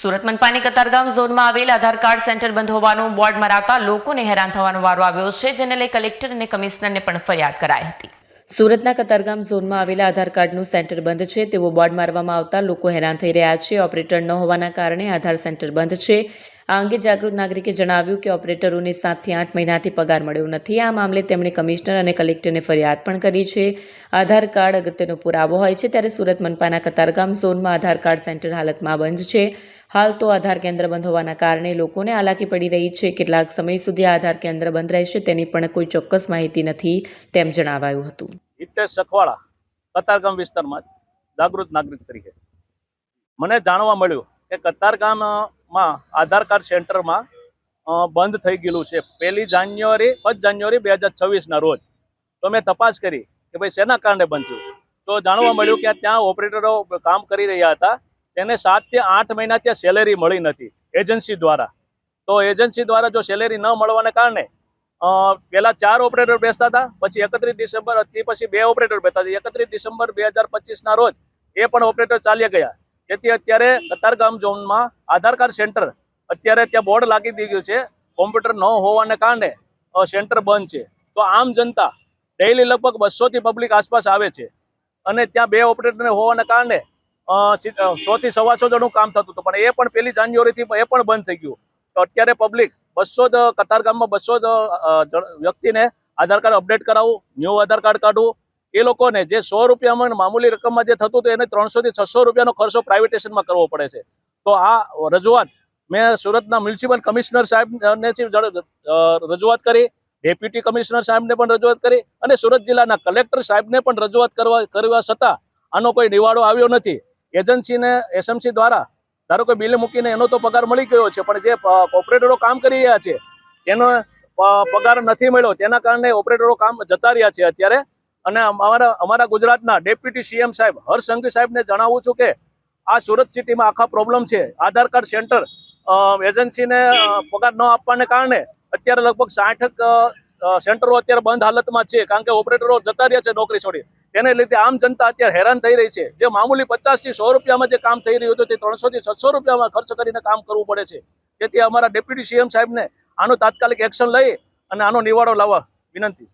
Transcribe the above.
સુરત મનપાની કતારગામ ઝોનમાં આવેલ આધાર card centre બંધ હોવાનું બોર્ડ મરાવતા લોકોને હેરાન થવાનો વારો આવ્યો છે, જેને લઈ કલેક્ટર અને કમિશનરને પણ ફરિયાદ કરાઈ હતી। સુરતના કતારગામ ઝોનમાં આવેલા આધાર કાર્ડનું સેન્ટર બંધ છે તેવો બોર્ડ મારવામાં આવતા લોકો હેરાન થઈ રહ્યા છે। ઓપરેટર ન હોવાના કારણે આધાર સેન્ટર બંધ છે। આ અંગે જાગૃત નાગરિકે જણાવ્યું કે ઓપરેટરોને 7 થી 8 મહિનાથી પગાર મળ્યો નથી। આ મામલે તેમણે કમિશનર અને કલેક્ટરને ફરિયાદ પણ કરી છે। આધાર કાર્ડ અગત્યનો પુરાવો હોય છે, ત્યારે સુરત મનપાના કતારગામ ઝોનમાં આધાર કાર્ડ સેન્ટર હાલતમાં બંધ છે। હાલ તો આધાર કેન્દ્ર બંધ હોવાના કારણે લોકોને હાલાકી પડી રહી છે। કેટલાક સમય સુધી આધાર કેન્દ્ર બંધ રહેશે તેની પણ કોઈ ચોક્કસ માહિતી નથી તેમ જણાવાયું હતું। હિતેશ સખવાળા, કતારગામ વિસ્તારમાં જાગૃત નાગરિક તરીકે મને જાણવા મળ્યું કે કતારગામમાં આધાર કાર્ડ સેન્ટરમાં બંધ થઈ ગયેલું છે 1 જાન્યુઆરી 2026ના રોજ। તો મેં તપાસ કરી કે ભાઈ શેના કારણે બંધ થયું, તો જાણવા મળ્યું કે ત્યાં ઓપરેટરો કામ કરી રહ્યા હતા, તેને 7 થી 8 મહિના ત્યાં સેલેરી મળી નથી એજન્સી દ્વારા। તો એજન્સી દ્વારા જો સેલેરી ન મળવાને કારણે પહેલા 4 ઓપરેટર બેસતા હતા, પછી 31 ડિસેમ્બર થી પછી 2 ઓપરેટર બેસતા હતા। 31 ડિસેમ્બર 2025ના રોજ એ પણ ઓપરેટર ચાલ્યા ગયા, જેથી અત્યારે કતારગામ ઝોનમાં આધાર કાર્ડ સેન્ટર અત્યારે ત્યાં બોર્ડ લાગી દીધું છે, કોમ્પ્યુટર ન હોવાને કારણે સેન્ટર બંધ છે। તો આમ જનતા ડેઈલી લગભગ 200 થી પબ્લિક આસપાસ આવે છે, અને ત્યાં 2 ઓપરેટર હોવાને કારણે 100 થી 125 જણનું કામ થતું હતું, પણ એ પણ 1 જાન્યુઆરીથી એ પણ બંધ થઈ ગયું। તો અત્યારે પબ્લિક 200 કતારગામમાં 200 વ્યક્તિને આધાર કાર્ડ અપડેટ કરાવવું, ન્યૂ આધાર કાર્ડ કાઢવું, એ લોકોને જે 100 રૂપિયામાં મામૂલી રકમમાં જે થતું હતું એને 300 થી 600 રૂપિયાનો ખર્ચો પ્રાઇવેટેશનમાં કરવો પડે છે। તો આ રજૂઆત મેં સુરતના મ્યુનિસિપલ કમિશનર સાહેબને રજૂઆત કરી, ડેપ્યુટી કમિશનર સાહેબને પણ રજૂઆત કરી, અને સુરત જિલ્લાના કલેક્ટર સાહેબને પણ રજૂઆત કરવા છતાં આનો કોઈ નિવાડો આવ્યો નથી। એજન્સીને એસએમસી દ્વારા ધારો કે બિલ મૂકીને એનો તો પગાર મળી ગયો છે, પણ જે ઓપરેટરો કામ કરી રહ્યા છે એનો પગાર નથી મળ્યો, તેના કારણે ઓપરેટરો કામ જતા રહ્યા છે અત્યારે। અને અમારા ગુજરાતના ડેપ્યુટી સીએમ સાહેબ હર્ષ સંઘવી સાહેબને જણાવું છું કે આ સુરત સિટીમાં આખા પ્રોબ્લેમ છે। આધાર કાર્ડ સેન્ટર એજન્સીને પગાર ન આપવાને કારણે અત્યારે લગભગ 60 સેન્ટરો અત્યારે બંધ હાલતમાં છે, કારણ કે ઓપરેટરો જતા રહ્યા છે નોકરી છોડી। તેને લીધે આમ જનતા અત્યારે હેરાન થઈ રહી છે। જે મામૂલી 50 થી 100 રૂપિયામાં જે કામ થઈ રહ્યું હતું તે 300 થી 600 રૂપિયામાં ખર્ચ કરીને કામ કરવું પડે છે। તેથી અમારા ડેપ્યુટી સીએમ સાહેબને આનો તાત્કાલિક એક્શન લઈ અને આનો નિવાડો લાવવા વિનંતી છે।